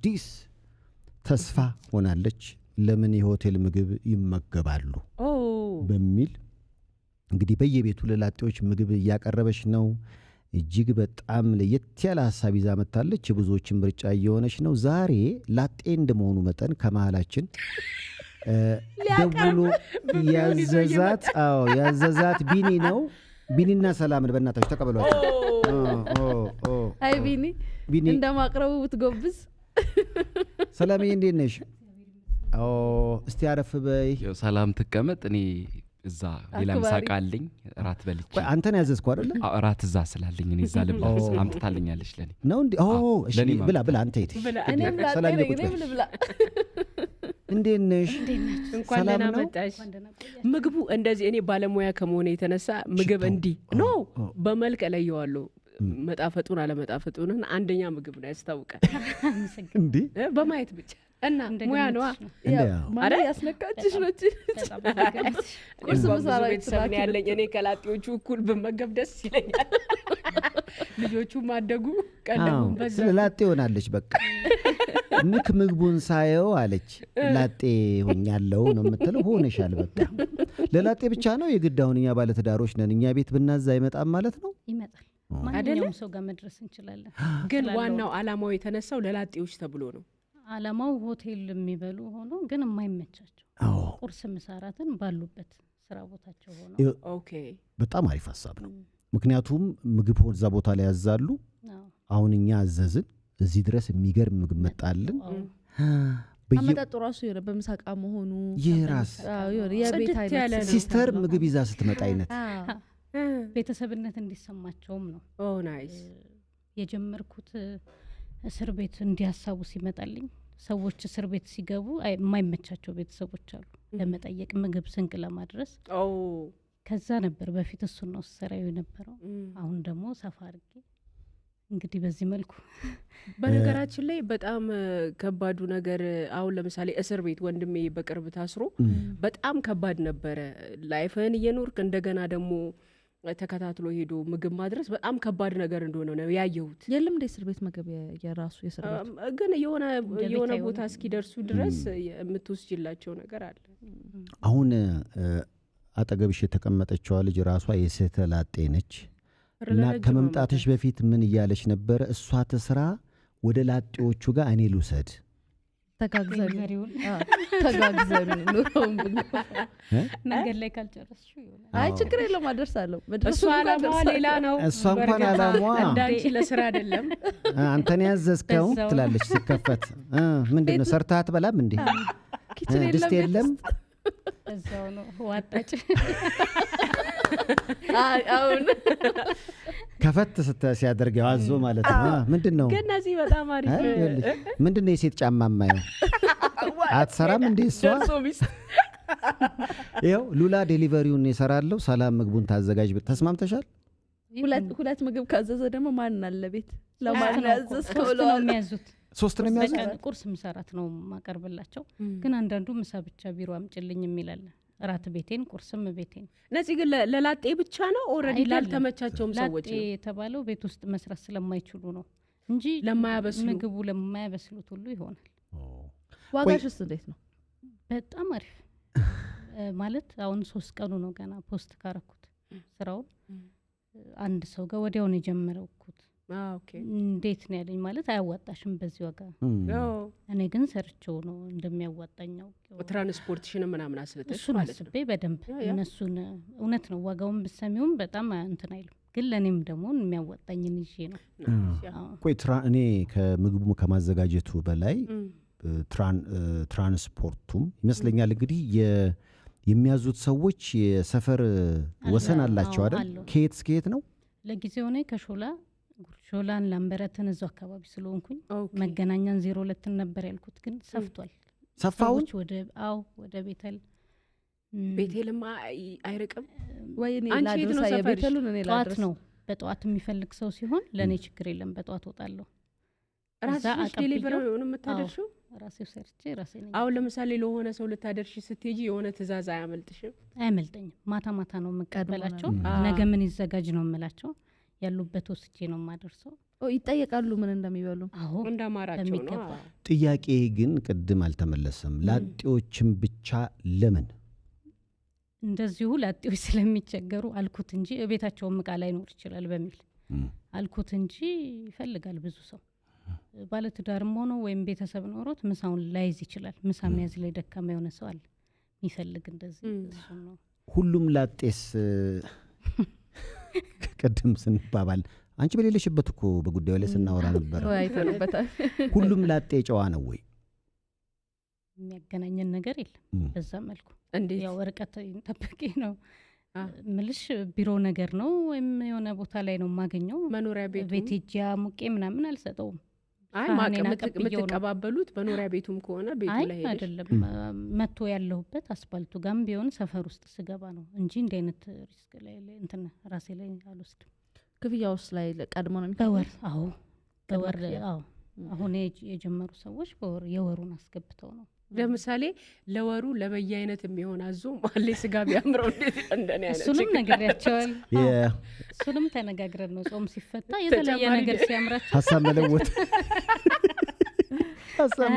አዲስ ተስፋ ሆናለች ለምን የሆቴል ምግብ ይመገባሉ በሚል እንግዲህ በየቤቱ ለላጤዎች ምግብ ያቀረበች ነው እጅግ በጣም ለየት ያለ ሐሳብ ይዛ መጣለች ብዙዎችን ምርጫ እየሆነች ነው ዛሬ ላጤ እንደመሆኑ መጠን ከመሃላችን ደውሎ ያዘዛት ቢኒ ነው ቢኒና ሰላምን በእናታችሁ ተቀበሏቸው አይ ቢኒ እንደማቅረቡ ብትጎብዝ ሰላምዬ እንዴት ነሽ እስቲ አረፍ በይ ሰላም ተቀመጥ እኔ እዛ ሌላ ምሳቃልኝ ራት በልቼ አንተን ያዘዝኩ አይደል ራት እዛ ስላልኝ እኔ እዛ ልብላ አምጥታልኛለች ለኔ ነው እንዴ እሺ ብላ አንተ ይት ሰላም ብላ እንዴት ነሽ እንኳን ደህና መጣሽ ምግቡ እንደዚህ እኔ ባለሙያ ከመሆነ የተነሳ ምግብ እንዲ ኖ በመልክ ለየዋለሁ መጣፈጡን አለመጣፈጡን አንደኛ ምግብ ነው ያስታውቃል እንዴ በማየት ብቻ እና ሙያ ነው አረ ያስነካችሽ ነች ቁርስ መሰራት ሰብን ያለኝ እኔ ከላጤዎቹ እኩል በመገብ ደስ ይለኛል ልጆቹ ማደጉ ቀደሙ በዛ ላጤ ሆናለች በቃ ንክ ምግቡን ሳየው አለች ላጤ ሆኛለሁ ነው የምትለው ሆነሻል በቃ ለላጤ ብቻ ነው የግዳውንኛ ባለ ተዳሮች ነን እኛ ቤት ብናዛ ይመጣም ማለት ነው ይመጣል ማንኛውም ሰው ጋር መድረስ እንችላለን ግን ዋናው አላማው የተነሳው ለላጤዎች ተብሎ ነው አላማው ሆቴል የሚበሉ ሆኖ ግን የማይመቻቸው ቁርስ መሰራትን ባሉበት ስራ ቦታቸው ሆኖ ኦኬ በጣም አሪፍ ሐሳብ ነው ምክንያቱም ምግብ ወዛ ቦታ ላይ ያዛሉ አሁንኛ አዘዝን እዚህ ድረስ የሚገርም ምግብ መጣልን አመጣጡ ራሱ ይረ በመሳቃ መሆኑ ይራስ የቤት አይነት ሲስተር ምግብ ይዛ ስትመጣ አይነት ቤተሰብነት እንዲሰማቸውም ነው ናይስ የጀመርኩት እስር ቤት እንዲያሳቡ ሲመጣልኝ ሰዎች እስር ቤት ሲገቡ የማይመቻቸው ቤተሰቦች አሉ ለመጠየቅ ምግብ ስንቅ ለማድረስ ከዛ ነበር በፊት እሱ ነው ሰራዩ ነበረው አሁን ደግሞ ሰፋርጌ እንግዲህ በዚህ መልኩ በነገራችን ላይ በጣም ከባዱ ነገር አሁን ለምሳሌ እስር ቤት ወንድሜ በቅርብ ታስሮ በጣም ከባድ ነበር ላይፍን እየኖርክ እንደገና ደግሞ ተከታትሎ ሄዶ ምግብ ማድረስ በጣም ከባድ ነገር እንደሆነ ነው ያየሁት የለም እስር ቤት ምግብ የራሱ የእስር ቤት ግን የሆነ ቦታ እስኪደርሱ ድረስ የምትወስጂላቸው ነገር አለ አሁን አጠገብሽ የተቀመጠችው ልጅ ራሷ የሰተላጤ ነች እና ከመምጣትሽ በፊት ምን እያለች ነበር እሷ ተስራ ወደ ላጤዎቹ ጋር እኔ ልውሰድ ተጋግዘን ነገር ላይ ካልጨረስሽው አይ ችግር የለም አደርሳለሁ እሷ አላማዋ ሌላ ነው እሷ እንኳን አላማዋ እንዳንቺ ለስራ አይደለም አንተን ያዘዝከው ትላለች ሲከፈት ምንድነው ሰርታት በላም እንዴ ድስት የለም እዛው ነው ዋጣጭ አሁን ከፈት ሲያደርግ ያዋዞ ማለት ነው ምንድነው ግን እዚህ በጣም አሪፍ ምንድነው የሴት ጫማ ማየው አትሰራም እንዴ እሷ ይኸው ሉላ ዴሊቨሪውን ይሰራለው ሰላም ምግቡን ታዘጋጅ ተስማምተሻል ሁለት ምግብ ካዘዘ ደግሞ ማን አለ ቤት ለማን ያዘዝከው ነው የሚያዙት ሶስት ነው የሚያዙት ቁርስ ምሰራት ነው ማቀርብላቸው ግን አንዳንዱ ምሳ ብቻ ቢሮ አምጭልኝ የሚላል ራት ቤቴን ቁርስም ቤቴን ነዚህ ግን ለላጤ ብቻ ነው ኦሬዲ ላልተመቻቸውም ሰዎች ላጤ የተባለው ቤት ውስጥ መስራት ስለማይችሉ ነው እንጂ ምግቡ ለማያበስሉት ሁሉ ይሆናል ዋጋሽስ እንዴት ነው በጣም አሪፍ ማለት አሁን 3 ቀኑ ነው ገና ፖስት ካረኩት ስራው አንድ ሰው ጋር ወዲያው ነው የጀመረውኩት ኦኬ እንዴት ነው ያለኝ ማለት አያዋጣሽም በዚህ ዋጋ እኔ ግን ሰርቼው ነው እንደሚያዋጣኛው ትራንስፖርቴሽን ምናምን አስልተሽ ማለት ነው በደንብ እነሱን እውነት ነው ዋጋውን በሰሚውም በጣም እንትን አይሉ ግን ለኔም ደግሞ የሚያዋጣኝን ይዤ ነው ቆይ እኔ ከምግቡ ከማዘጋጀቱ በላይ ትራንስፖርቱም ይመስለኛል እንግዲህ የሚያዙት ሰዎች የሰፈር ወሰን አላቸው አይደል ከየት ነው ለጊዜው ነው ሾላን ላምበረትን እዛው አካባቢ ስለሆንኩኝ መገናኛን 02 ነበር ያልኩት ግን ሰፍቷል ሰፋዎች ወደ ቤቴልማ አይርቅም ወይኔ ላድርሳ የቤተሉን እኔ ላድርስ ነው በጧት የሚፈልግ ሰው ሲሆን ለኔ ችግር የለም በጧት ወጣለሁ ራስሽ ዴሊቨሪ ሆነ መታደርሹ ራሴው ሰርቼ ራሴ ነኝ አሁን ለምሳሌ ለሆነ ሰው ልታደርሺ ስትሄጂ የሆነ ትእዛዝ አይመልጠኝም ማታ ነው መቀበላቸው ነገ ምን ይዘጋጅ ነው የምላቸው ያሉበት ወስጄ ነው ማደርሰው ይጠየቃሉ ምን እንደሚበሉ አዎ እንዳማራቸው ነው ጥያቄ ግን ቅድም አልተመለሰም ላጤዎችም ብቻ ለምን እንደዚሁ ላጤዎች ስለሚቸገሩ አልኩት እንጂ ቤታቸው ምቃ ላይ ኖር ይችላል በሚል አልኩት እንጂ ይፈልጋል ብዙ ሰው ባለትዳርም ሆኖ ወይም ቤተሰብ ኖሮት ምሳውን ላይዝ ይችላል ምሳ የሚያዝ ላይ ደካማ የሆነ ሰው አለ የሚፈልግ እንደዚህ እሱ ነው ሁሉም ላጤስ ቅድም ስንባባል አንቺ በሌለሽበት እኮ በጉዳዩ ላይ ስናወራ ነበር አይተንበታል ሁሉም ላጤ ጨዋ ነው ወይ የሚያገናኘን ነገር የለም በዛ መልኩ እንዴት ያው ወረቀት ተጠብቂ ነው ምልሽ ቢሮ ነገር ነው ወይም የሆነ ቦታ ላይ ነው ማገኘው መኖሪያ ቤት ሄጃ ሙቄ ምናምን አልሰጠውም አይ ማቀምጥቀባበሉት በኖሪያ ቤቱም ከሆነ ቤቱ ላይ ሄደሽ አይደለም መጥቶ ያለሁበት አስፋልቱ ጋም ቢሆን ሰፈር ውስጥ ስገባ ነው እንጂ እንደ አይነት ሪስክ ላይ እንትን ራሴ ላይ አልወስድም ክፍያውስ ላይ ቀድሞ ነው በወር አዎ በወር አዎ አሁን የጀመሩ ሰዎች በወር የወሩን አስገብተው ነው ለምሳሌ ለወሩ ለበየአይነት የሚሆን አዞ ማለ ስጋ ቢያምረው እንዴት እንደኔ አይነት እሱንም ነገርያቸዋል እሱንም ተነጋግረን ነው ጾም ሲፈታ የተለየ ነገር ሲያምራቸው ሐሳብ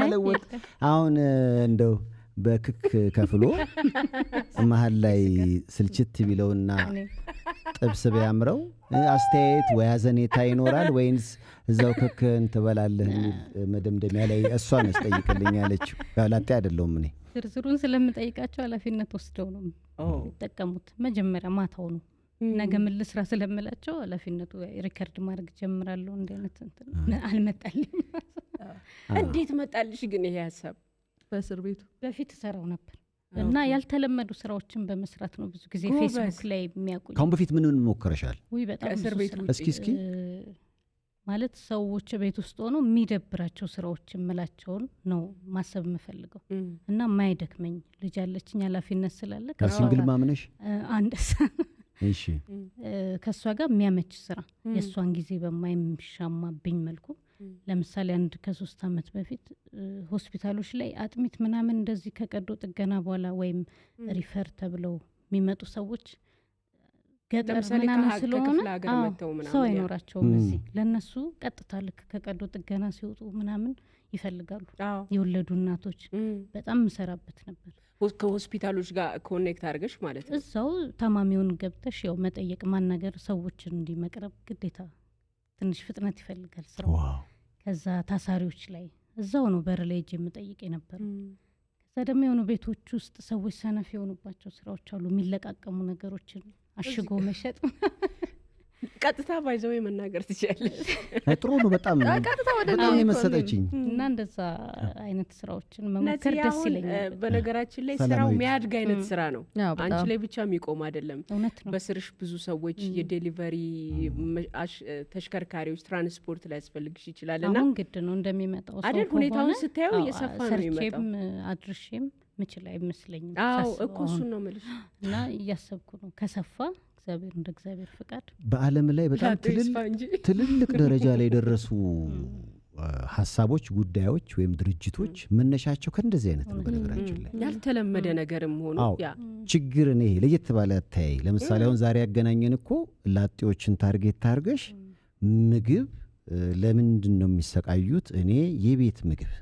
መለወጥ አሁን እንደው በክክ ከፍሎ መሃል ላይ ስልችት ቢለውና ጥብስ ቢያምረው አስተያየት ወያዘኔታ ይኖራል ወይንስ እዛው ክክን ተበላለህ መደምደሚያ ላይ እሷን ያስጠይቅልኝ ያለችው ያላጣ አይደለም እኔ ዝርዝሩን ስለምጠይቃቸው ኃላፊነት ወስደው ነው ተጠቀሙት መጀመሪያ ማታው ነው ነገ መልስራ ስለምላቸው ኃላፊነቱ ሪከርድ ማድረግ ጀምራለሁ እንደ አይነት እንትን አልመጣልኝ እንዴት መጣልሽ ግን ይሄ ሐሳብ በእስር ቤቱ በፊት ሰራው ነበር እና ያልተለመዱ ስራዎችን በመስራት ነው ብዙ ጊዜ ፌስቡክ ላይ የሚያቆይ ካሁን በፊት ምን ሞከረሻል ወይ በጣም እስር ቤቱ እስኪ ማለት ሰዎች ቤት ውስጥ ሆኖ የሚደብራቸው ስራዎችን መላቸውን ነው ማሰብ የምፈልገው እና ማይደክመኝ ልጅ አለችኝ ኃላፊነት ስላለ ከሲንግል ማምነሽ አንደስ እሺ ከሷ ጋር የሚያመች ስራ የሷን ጊዜ በማይሻማብኝ መልኩ ለምሳሌ አንድ ከ3 አመት በፊት ሆስፒታሎች ላይ አጥሚት ምናምን እንደዚህ ከቀዶ ጥገና በኋላ ወይም ሪፈር ተብለው የሚመጡ ሰዎች ገጠር ምናምን ስለሆነ ሰው አይኖራቸውም እዚህ ለነሱ ቀጥታ ልክ ከቀዶ ጥገና ሲወጡ ምናምን ይፈልጋሉ የወለዱ እናቶች በጣም መሰራበት ነበር ከሆስፒታሎች ጋር ኮኔክት አድርገሽ ማለት ነው እዛው ታማሚውን ገብተሽ ያው መጠየቅ ማናገር ሰዎችን እንዲመቅረብ ግዴታ ትንሽ ፍጥነት ይፈልጋል ስራው ከዛ ታሳሪዎች ላይ እዛው ነው በር ላይ እጄ መጠየቅ ነበር ከዛ ደግሞ የሆኑ ቤቶች ውስጥ ሰዎች ሰነፍ የሆኑባቸው ስራዎች አሉ የሚለቃቀሙ ነገሮችን አሽጎ መሸጥ ቀጥታ ባይዘው መናገር ትችላለሽ ጥሩ ነው በጣም በጣም የመሰጠችኝ እና እንደዛ አይነት ስራዎችን መሞከር ደስ ይለኛል በነገራችን ላይ ስራው የሚያድግ አይነት ስራ ነው አንቺ ላይ ብቻ የሚቆም አይደለም በስርሽ ብዙ ሰዎች የዴሊቨሪ ተሽከርካሪዎች ትራንስፖርት ላይ ያስፈልግሽ ይችላልና አሁን ግድ ነው እንደሚመጣው ሰው አይደል ሁኔታውን ስታዩ የሰፋ ነው የሚመጣው አድርሼም ምችል አይመስለኝም አዎ እኮ እሱ ነው ማለት እና እያሰብኩ ነው ከሰፋ እግዚአብሔር እንደ እግዚአብሔር ፍቃድ በአለም ላይ በጣም ትልልቅ ደረጃ ላይ ደረሱ ሐሳቦች ጉዳዮች ወይም ድርጅቶች መነሻቸው ከእንደዚህ አይነት ነው በነገራችን ላይ ያልተለመደ ነገርም ሆኖ ያ ችግር ነው ለየት ባለ አታይ ለምሳሌ አሁን ዛሬ ያገናኘን እኮ ላጤዎችን ታርጌት ታርገሽ ምግብ ለምንድን ነው የሚሰቃዩት እኔ የቤት ምግብ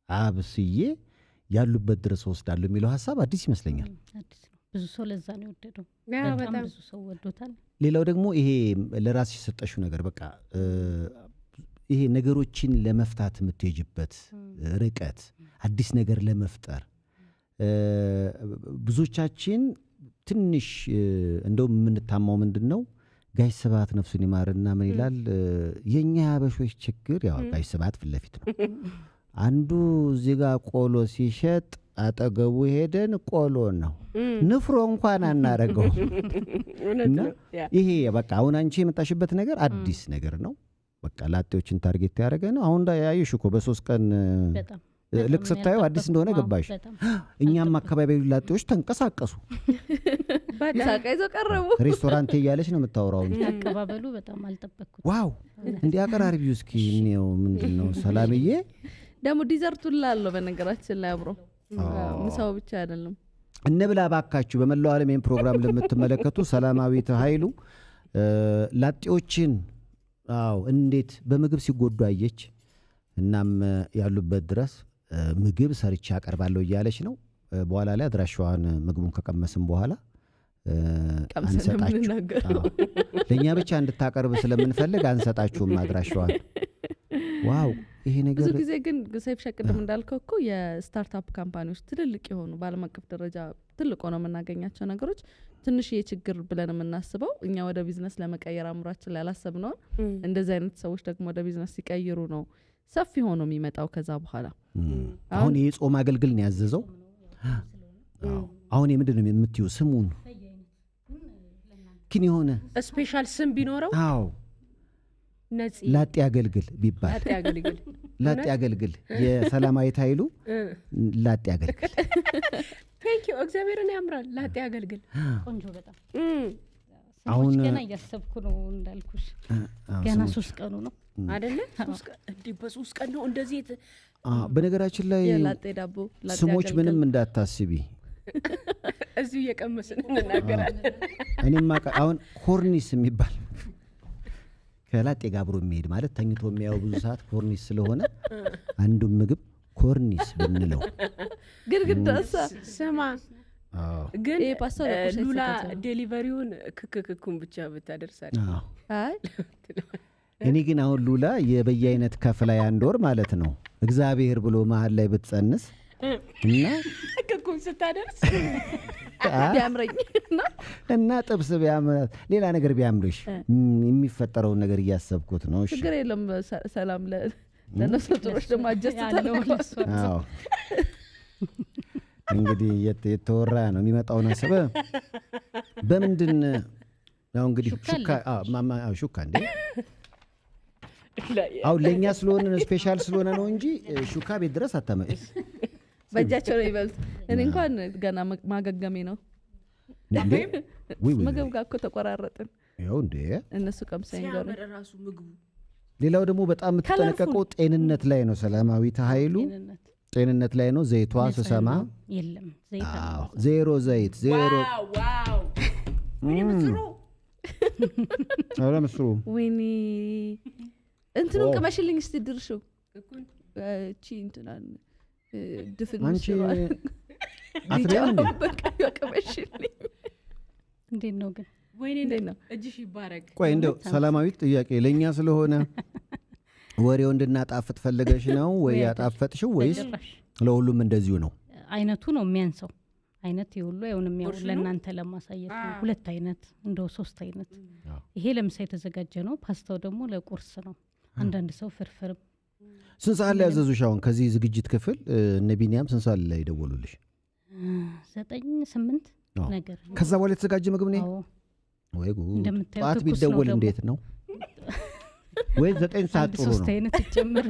አብስዬ ያሉበት ድረስ ወስዳለሁ የሚለው ሐሳብ አዲስ ይመስለኛል አዲስ ብዙ ሰው ለዛ ነው የወደደው በጣም ብዙ ሰው ወዶታል ሌላው ደግሞ ይሄ ለራስሽ ሰጠሽው ነገር በቃ ይሄ ነገሮችን ለመፍታት የምትሄጅበት ርቀት አዲስ ነገር ለመፍጠር ብዙዎቻችን ትንሽ እንደው የምንታማው ምንድነው ጋሽ ስብሐት ነፍሱን ይማርና ምን ይላል የኛ ያበሾች ችግር ያው ጋሽ ስብሐት ፍለፊት ነው አንዱ እዚህ ጋር ቆሎ ሲሸጥ አጠገቡ ሄደን ቆሎ ነው ንፍሮ እንኳን አናረገው ይሄ በቃ አሁን አንቺ የመጣሽበት ነገር አዲስ ነገር ነው በቃ ላጤዎችን ታርጌት ያደረገ ነው አሁን ያዩሽ እኮ በ3 ቀን ልክ ስታዩ አዲስ እንደሆነ ገባሽ እኛም አካባቢ ላጤዎች ተንቀሳቀሱ ሳቀይዞ ቀረቡ ሬስቶራንት እያለች ነው የምታወራው አቀባበሉ በጣም አልጠበቅኩት ዋው እንዴ አቀራርቢው እስኪ ነው ምንድነው ሰላምዬ ደግሞ ዲዘርቱን ላለው በነገራችን ላይ አብሮ ምሳው ብቻ አይደለም እንብላ ባካችሁ በመላው ዓለም ይሄን ፕሮግራም ለምትመለከቱ ሰላማዊት ኃይሉ ላጤዎችን አዎ እንዴት በምግብ ሲጎዱ አየች። እናም ያሉበት ድረስ ምግብ ሰርቻ አቀርባለሁ እያለች ነው። በኋላ ላይ አድራሻዋን ምግቡን ከቀመስም በኋላ አንሰጣችሁ ለኛ ብቻ እንድታቀርብ ስለምንፈልግ አንሰጣችሁም አድራሻዋን። ዋው ይሄ ነገር ብዙ ጊዜ ግን ሰይፍ ሸቅድም እንዳልከው እኮ የስታርታፕ ካምፓኒዎች ትልልቅ የሆኑ በዓለም አቀፍ ደረጃ ትልቅ ሆነው የምናገኛቸው ነገሮች ትንሽ የችግር ብለን የምናስበው እኛ ወደ ቢዝነስ ለመቀየር አምራችን ላይ ያላሰብነው እንደዚህ አይነት ሰዎች ደግሞ ወደ ቢዝነስ ሲቀይሩ ነው ሰፊ ሆኖ የሚመጣው ከዛ በኋላ። አሁን ይሄ ጾም አገልግል ነው ያዘዘው። አሁን ምንድነው የምትዩ ስሙን ግን የሆነ ስፔሻል ስም ቢኖረው አዎ ነፂ ላጤ አገልግል ቢባል ላጤ አገልግል የሰላማዊት ኃይሉ ላጤ አገልግል። ቴንክ ዩ እግዚአብሔርን ያምራል። ላጤ አገልግል ቆንጆ በጣም አሁን ገና እያሰብኩ ነው እንዳልኩሽ ገና 3 ቀኑ ነው አይደለ? 3 ቀን እንዴ በ3 ቀን ነው እንደዚህ በነገራችን ላይ የላጤ ዳቦ ስሞች ምንም እንዳታስቢ እዚሁ እየቀመስን እንናገራለን። እኔማ አሁን ኮርኒስ የሚባል ከላጤ ጋር አብሮ የሚሄድ ማለት ተኝቶ የሚያው ብዙ ሰዓት ኮርኒስ ስለሆነ አንዱ ምግብ ኮርኒስ ብንለው ግድግዳሳ ስማ ግን ሉላ ዴሊቨሪውን ክክክኩን ብቻ ብታደርሳል። አይ እኔ ግን አሁን ሉላ የበየአይነት ከፍላ አንድ ወር ማለት ነው እግዚአብሔር ብሎ መሃል ላይ ብትጸንስ እና ክኩን ስታደርስ ቢያምረኝ እና ጥብስ ቢያምር ሌላ ነገር ቢያምርሽ የሚፈጠረው ነገር እያሰብኩት ነው። እሺ ችግር የለም። ሰላም ለነሱ ጥሮች ደግሞ አጀስተታለው። አዎ እንግዲህ የተወራ ነው የሚመጣው ነሰበ በምንድን ነው እንግዲህ ሹካ እንዴ አው ለኛ ስለሆነ ስፔሻል ስለሆነ ነው እንጂ ሹካ ቤት ድረስ አታመጭ በእጃቸው ነው ይበልጥ። እኔ እንኳን ገና ማገገሜ ነው እንዴ ምግብ ጋር እኮ ተቆራረጥን። ያው እንዴ እነሱ ቀምሰኝ ጋር ራሱ ምግቡ። ሌላው ደግሞ በጣም የምትጠነቀቀው ጤንነት ላይ ነው። ሰላማዊት ኃይሉ ጤንነት ላይ ነው። ዘይቷ ስሰማ የለም ዘይት አዎ ዜሮ ዘይት ዜሮ ዋው ምን ምስሩ አረ ምስሩ ወይኔ እንትኑ ቅመሽልኝ እስቲ ድርሽው እቺ እንትናን ድፍን አንቺ ምስሩ አትበይም እንዴ በቃ ቅመሽልኝ። እንዴት ነው ግን ወይኔ እንዴት ነው እጅሽ ይባረክ። ቆይ እንደው ሰላማዊት ጥያቄ ለኛ ስለሆነ ወሬው እንድናጣፍጥ ፈልገሽ ነው ወይ ያጣፈጥሽው ወይስ ለሁሉም እንደዚሁ ነው? አይነቱ ነው የሚያንሰው አይነት ይሁሉ አይሆንም። ያው ለእናንተ ለማሳየት ነው 2 አይነት እንደው 3 አይነት። ይሄ ለምሳ የተዘጋጀ ነው። ፓስታው ደግሞ ለቁርስ ነው። አንዳንድ ሰው ፍርፍርም። ስንት ሰዓት ላይ ያዘዙሽ? አሁን ከዚህ ዝግጅት ክፍል እነ ቢኒያም ስንት ሰዓት ላይ ደወሉልሽ? 9-8 ነገር። ከዛ በኋላ የተዘጋጀ ምግብ ነው? ወይ ጉድ! ጧት ቢደወል እንዴት ነው? ወይ 9 ሰዓት ጥሩ ነው። 3 አይነት ይጨምር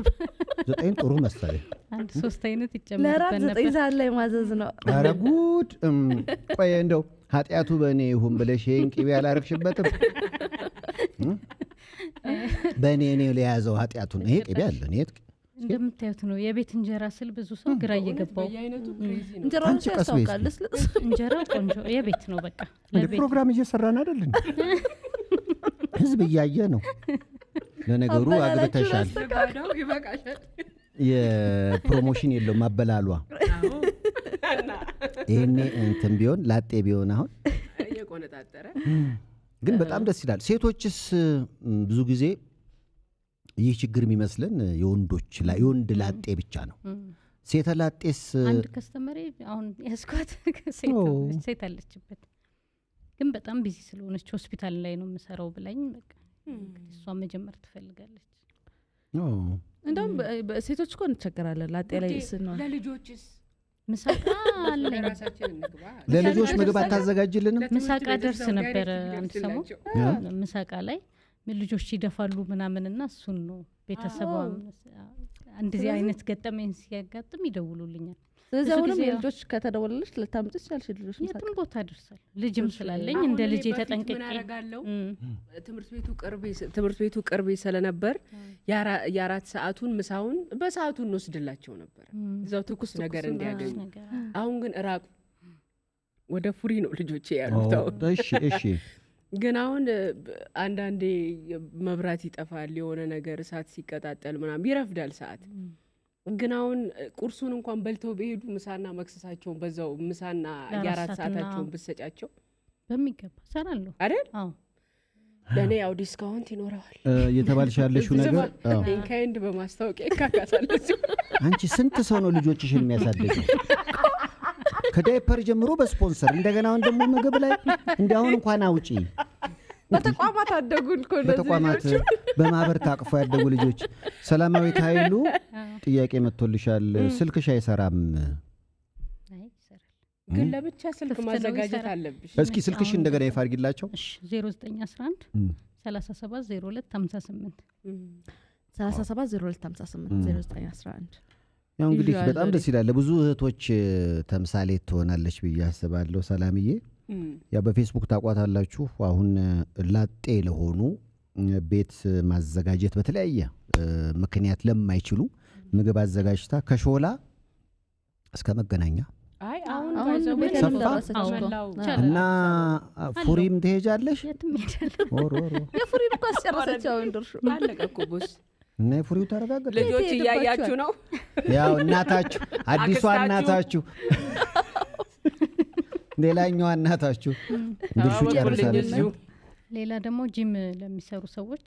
9 ጥሩ መሰለኝ። አንድ 3 አይነት ይጨምር ለራት 9 ሰዓት ላይ ማዘዝ ነው። ኧረ ጉድ! ቆይ እንደው ኃጢያቱ በእኔ ይሁን ብለሽ ይሄን ቅቤ አላረግሽበትም? በእኔ ለያዘው ኃጢያቱን ይሄ ቅቤ አለ ነው እንደምታዩት ነው። የቤት እንጀራ ስል ብዙ ሰው ግራ እየገባው እንጀራው ያስታውቃል። ለስለስ እንጀራ ቆንጆ የቤት ነው። በቃ ፕሮግራም እየሰራን አይደል እንዴ? ህዝብ እያየ ነው። ለነገሩ አግብተሻል። የፕሮሞሽን የለው ማበላሏ ይሄኔ እንትን ቢሆን ላጤ ቢሆን አሁን የቆነጣጠረ ግን በጣም ደስ ይላል። ሴቶችስ ብዙ ጊዜ ይህ ችግር የሚመስለን የወንዶች ላይ የወንድ ላጤ ብቻ ነው። ሴት ላጤስ አንድ ከስተመሬ አሁን ያስኳት ሴት አለችበት ግን በጣም ቢዚ ስለሆነች ሆስፒታል ላይ ነው የምሰራው ብላኝ በቃ እሷ መጀመር ትፈልጋለች። እንደውም ሴቶች እኮ እንቸገራለን ላጤ ላይ ነው። ለልጆችስ ምሳቃ አለኝ። ለልጆች ምግብ አታዘጋጅልንም? ምሳቃ ደርስ ነበር አንድ ሰሞን ምሳቃ ላይ ልጆች ይደፋሉ ምናምንና እሱን ነው ቤተሰቧ እንደዚህ አይነት ገጠመኝ ሲያጋጥም ይደውሉልኛል። ስለዚህ አሁንም የልጆች ከተደወለልሽ ልታምጪ ይችላልሽ። ልጆች የትም ቦታ ደርሳል። ልጅም ስላለኝ እንደ ልጅ ተጠንቅቄ ትምህርት ቤቱ ቅርቤ ስለነበር የ4 ሰዓቱን ምሳውን በሰዓቱ እንወስድላቸው ነበር እዛው ትኩስ ነገር እንዲያገኙ። አሁን ግን ራቁ ወደ ፉሪ ነው ልጆቼ ያሉት። እሺ ግን አሁን አንዳንዴ መብራት ይጠፋል የሆነ ነገር እሳት ሲቀጣጠል ምናምን ይረፍዳል ሰዓት ግን አሁን ቁርሱን እንኳን በልተው በሄዱ ምሳና መክሰሳቸውን በዛው ምሳና የአራት ሰዓታቸውን ብሰጫቸው በሚገባ ሰራለሁ አይደል አዎ ለኔ ያው ዲስካውንት ይኖራል የተባልሽ ያለሽው ነገር አዎ ኢንካይንድ በማስታወቂያ ይካካሳለች አንቺ ስንት ሰው ነው ልጆችሽን የሚያሳድገው ከዳይፐር ጀምሮ በስፖንሰር እንደገና አሁን ደግሞ ምግብ ላይ እንዳሁን እንኳን አውጪ በተቋማት አደጉን ኮነዚህ በተቋማት በማህበር ታቅፎ ያደጉ ልጆች ሰላማዊት ኃይሉ ጥያቄ መጥቶልሻል ስልክሽ አይሰራም አይ ይሰራል ግን ለብቻ ስልክ ማዘጋጀት አለብሽ እስኪ ስልክሽ እንደገና ይፋርጊላቸው እሺ 0911 370258 370258 0911 ያው እንግዲህ በጣም ደስ ይላል ብዙ እህቶች ተምሳሌት ትሆናለች ብዬ አስባለሁ ሰላምዬ ያ በፌስቡክ ታቋታላችሁ አሁን ላጤ ለሆኑ ቤት ማዘጋጀት በተለያየ ምክንያት ለማይችሉ ምግብ አዘጋጅታ ከሾላ እስከ መገናኛ አይ አሁን እና ፉሪም ትሄጃለሽ የትም ይሄዳል የፉሪን እኮ አስጨረሰችው እንደርሹ አለቀኩ ቦስ እና የፉሪው ተረጋግጠ ልጆች ያያችሁ ነው ያው እናታችሁ አዲሷ እናታችሁ ሌላኛው እናታችሁ ድርሹ ጨርሳለች ሌላ ደግሞ ጂም ለሚሰሩ ሰዎች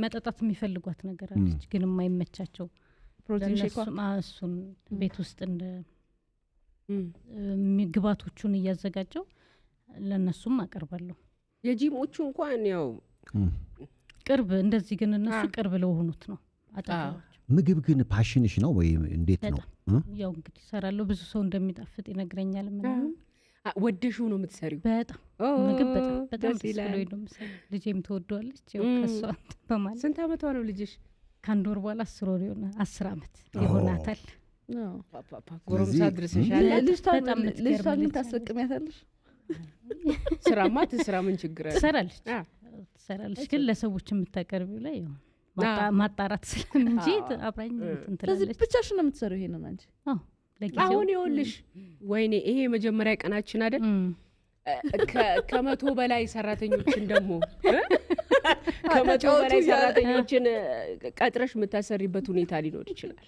መጠጣት የሚፈልጓት ነገር አለች ግን የማይመቻቸው ፕሮቲን ሼክ እሱን ቤት ውስጥ እንደ ምግባቶቹን እያዘጋጀው ለነሱም አቀርባለሁ የጂሞቹ እንኳን ያው ቅርብ እንደዚህ ግን እነሱ ቅርብ ለሆኑት ነው አጣጣዋቸው ምግብ ግን ፓሽንሽ ነው ወይ እንዴት ነው ያው እንግዲህ ሰራለሁ ብዙ ሰው እንደሚጣፍጥ ይነግረኛል ምናምን ወደሽው ነው የምትሰሪው በጣም ምግብ በጣም ስለሆነ ነው የምሰራው ልጄም ተወዷለች ያው ከሷ በማለት ስንት አመቷ ነው ልጅሽ ካንድ ወር በኋላ 10 ወር ይሆናል 10 አመት ይሆናታል ጎረምሳ ድረስሻል ልጅቷን ታስፈቅሚያታለሽ ስራማ ትስራ ምን ችግር አለ ትሰራለች ግን ለሰዎች የምታቀርቢው ላይ ያው ማጣራት ስለምንጂ አብራኝ እንትላለች ብቻሽን ነው የምትሰሪው ይሄንን አንቺ ለጊዜው አሁን ይኸውልሽ ወይኔ ይሄ መጀመሪያ ቀናችን አይደል ከመቶ በላይ ሰራተኞችን ደግሞ ከመቶ በላይ ሰራተኞችን ቀጥረሽ የምታሰሪበት ሁኔታ ሊኖር ይችላል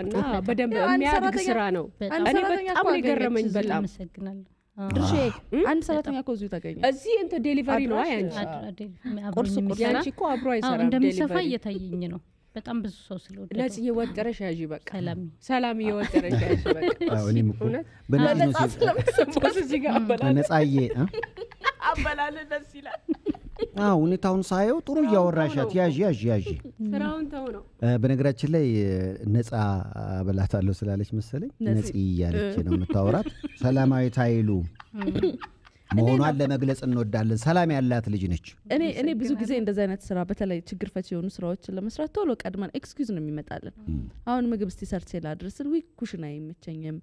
እና በደንብ የሚያድግ ስራ ነው እኔ በጣም የገረመኝ በጣም አመሰግናለሁ ድርሼ አንድ ሰራተኛ ኮዙ ተገኘ እዚህ እንተ ዴሊቨሪ ነው ያንቺ ቁርስ ያንቺ እኮ አብሮ አይሰራም እንደሚሰፋ እየታየኝ ነው በጣም ብዙ ሰው ስለወደደ ለጽ ይወጠረሽ ያጂ በቃ ሰላም ይወጠረሽ ያጂ በቃ አዎ እኔም እኮ በነጻ ስለምሰማው እዚህ ጋር አበላለ ነጻዬ አበላለ ደስ ይላል አዎ ሁኔታውን ሳየው ጥሩ ያወራሻት ያጂ ስራውን ተው ነው በነገራችን ላይ ነጻ አበላታለሁ ስላለች መሰለኝ ነጽ ያለች ነው የምታወራት ሰላማዊት ኃይሉ መሆኗን ለመግለጽ እንወዳለን ሰላም ያላት ልጅ ነች እኔ ብዙ ጊዜ እንደዚህ አይነት ስራ በተለይ ችግር ፈቺ የሆኑ ስራዎችን ለመስራት ቶሎ ቀድመን ኤክስኪውዝ ነው የሚመጣልን አሁን ምግብ እስቲ ሰርቼ ላድርስል ወይ ኩሽና አይመቸኝም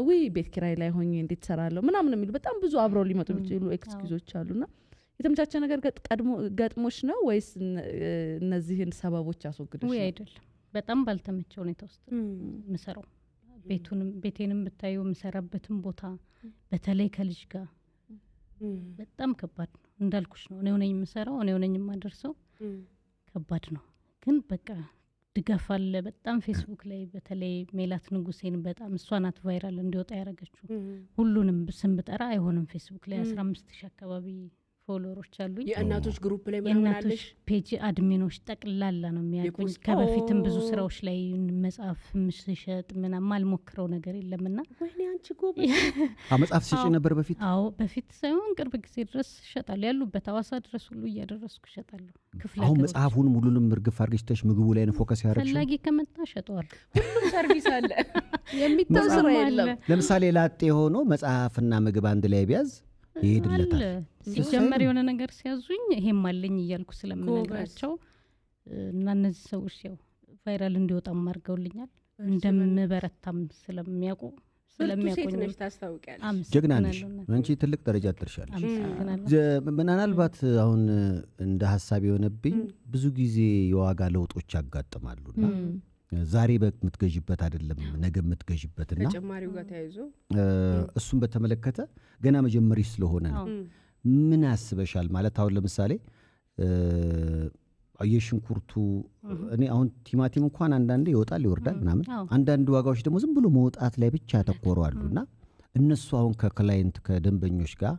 ወይ ቤት ኪራይ ላይ ሆኜ እንዴት ሰራለሁ ምናምን የሚሉ በጣም ብዙ አብረው ሊመጡ የሚችሉ ኤክስኪውዞች አሉና የተመቻቸ ነገር ገጥሞሽ ነው ወይስ እነዚህን ሰበቦች አስወግደሽ ወይ አይደለም በጣም ባልተመቸ ሁኔታ ውስጥ መሰራው ቤቴንም ብታዩ መሰራበትም ቦታ በተለይ ከልጅ ጋር በጣም ከባድ ነው እንዳልኩሽ ነው እኔ ሆነኝ መሰራው እኔ ሆነኝ ማደርሰው ከባድ ነው ግን በቃ ድጋፍ አለ በጣም ፌስቡክ ላይ በተለይ ሜላት ንጉሴን በጣም እሷ ናት ቫይራል እንዲወጣ ያረጋችሁ ሁሉንም ስም ብጠራ አይሆንም ፌስቡክ ላይ 15000 አካባቢ ፎሎወሮች አሉኝ የእናቶች ግሩፕ ላይ ምናልሽ ፔጅ አድሚኖች ጠቅላላ ነው የሚያቆኝ ከበፊትም ብዙ ስራዎች ላይ መጽሐፍ ምሽሸጥ ምናምን ማልሞክረው ነገር የለምና ወይኔ አንቺ ጎበዝ መጽሐፍ ሲጭ ነበር በፊት አዎ በፊት ሳይሆን ቅርብ ጊዜ ድረስ ሸጣለሁ ያሉበት አዋሳ ድረስ ሁሉ እያደረስኩ ሸጣለሁ ክፍለ አሁን መጽሐፉን ሙሉንም እርግፍ አርግስተሽ ምግቡ ላይ ነው ፎከስ ያደረግሽ ፈላጊ ከመጣ ሸጠዋል ሁሉም ሰርቪስ አለ የሚታሰራ የለም ለምሳሌ ላጤ ሆኖ መጽሐፍና ምግብ አንድ ላይ ቢያዝ ይሄድለታል ሲጀመር የሆነ ነገር ሲያዙኝ ይሄም አለኝ እያልኩ ስለምነግራቸው እና እነዚህ ሰዎች ያው ቫይራል እንዲወጣም አድርገውልኛል እንደምበረታም ስለሚያቆኝ ነሽ ታስታውቂያለሽ ጀግና ነሽ አንቺ ትልቅ ደረጃ አጥርሻለሽ ምናልባት አሁን እንደ ሐሳብ የሆነብኝ ብዙ ጊዜ የዋጋ ለውጦች ያጋጥማሉና ዛሬ በምትገዥበት አይደለም ነገ የምትገዥበትና ተጨማሪው ጋር ተያይዞ እሱን በተመለከተ ገና መጀመሪያ ስለሆነ ነው ምን አስበሻል ማለት አሁን ለምሳሌ የሽንኩርቱ እኔ አሁን ቲማቲም እንኳን አንዳንዴ ይወጣል ይወርዳል ምናምን አንዳንድ ዋጋዎች ደግሞ ዝም ብሎ መውጣት ላይ ብቻ ተቆሩ አሉና እነሱ አሁን ከክላይንት ከደንበኞች ጋር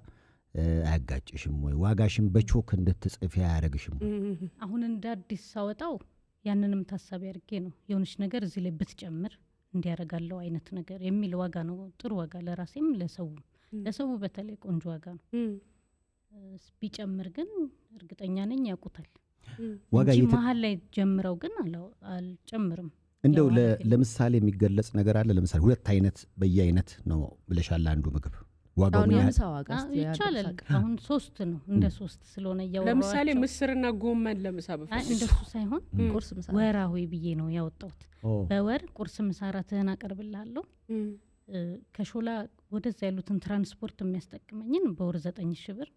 አያጋጭሽም ወይ ዋጋሽን በቾክ እንድትጽፊ ያያረግሽም አሁን እንደ አዲስ ሳወጣው ያንንም ታሳቢ አድርጌ ነው የሆነች ነገር እዚህ ላይ ብትጨምር እንዲያረጋለው አይነት ነገር የሚል ዋጋ ነው ጥሩ ዋጋ ለራሴም ለሰው በተለይ ቆንጆ ዋጋ ነው ቢጨምር ግን እርግጠኛ ነኝ ያውቁታል ዋጋ መሀል ላይ ጀምረው ግን አልጨምርም እንደው ለምሳሌ የሚገለጽ ነገር አለ ለምሳሌ ሁለት አይነት በየአይነት ነው ብለሻል አንዱ ምግብ ዋጋው ምን ይቻላል አሁን 3 ነው እንደ 3 ስለሆነ ያወራው ለምሳሌ ምስርና ጎመን ለምሳበፍ እንደሱ ሳይሆን ቁርስ ምሳ ወራዊ ብዬ ነው ያወጣሁት በወር ቁርስ ምሳ ራትህን አቀርብልሃለሁ ከሾላ ወደዛ ያሉትን ትራንስፖርት የሚያስጠቅመኝን በወር 9000 ብር